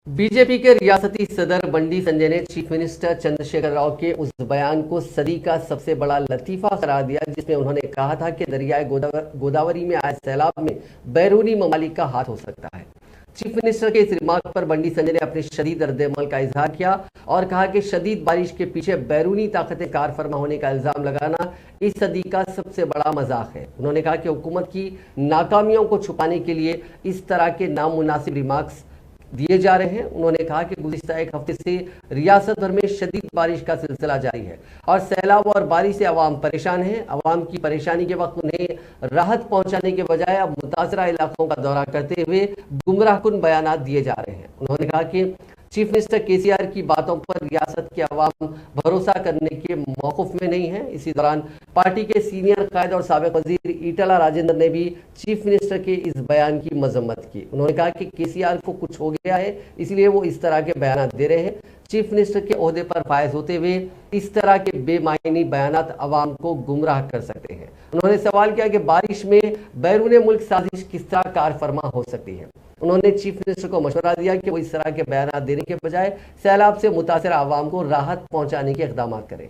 BJP के रियासती सदर बंडी संजय ने चीफ मिनिस्टर चंद्रशेखर राव के उस बयान को सदी का सबसे बड़ा लतीफा करार दिया जिसमें उन्होंने कहा था कि दरियाए गोदावरी में आए सैलाब में बैरूनी ममालिक का हाथ हो सकता है। चीफ मिनिस्टर के इस रिमार्क पर बंडी संजय ने अपने शदीद रद्द-ए-अमल का इजहार किया और कहा कि शदीद बारिश के पीछे बैरूनी ताकतें कार फरमा होने का इल्जाम लगाना इस सदी का सबसे बड़ा मजाक है। उन्होंने कहा कि हुकूमत की नाकामियों को छुपाने के लिए इस तरह के नामुनासिब रिमार्क्स दिए जा रहे हैं। उन्होंने कहा कि गुज़िश्ता एक हफ्ते से रियासत भर में शदीद बारिश का सिलसिला जारी है और सैलाब और बारिश से अवाम परेशान है। अवाम की परेशानी के वक्त उन्हें राहत पहुंचाने के बजाय अब मुतासरा इलाकों का दौरा करते हुए गुमराहकुन बयानात दिए जा रहे हैं। उन्होंने कहा कि चीफ मिनिस्टर केसीआर की बातों पर रियासत के अवाम भरोसा करने के मौक़िफ़ में नहीं है। इसी दौरान पार्टी के सीनियर कायद और साबिक़ वज़ीर ईटला राजेंद्र ने भी चीफ मिनिस्टर के इस बयान की मजम्मत की। उन्होंने कहा कि केसीआर को कुछ हो गया है, इसलिए वो इस तरह के बयान दे रहे हैं। चीफ मिनिस्टर के ओहदे पर फायज होते हुए इस तरह के बेमायनी बयानात अवाम को गुमराह कर सकते हैं। उन्होंने सवाल किया कि बारिश में बैरून मुल्क साजिश किस तरह कार फरमा हो सकती है। उन्होंने चीफ मिनिस्टर को मशवरा दिया कि वो इस तरह के बयान देने के बजाय सैलाब से मुतासर आवाम को राहत पहुंचाने के इक़दाम करें।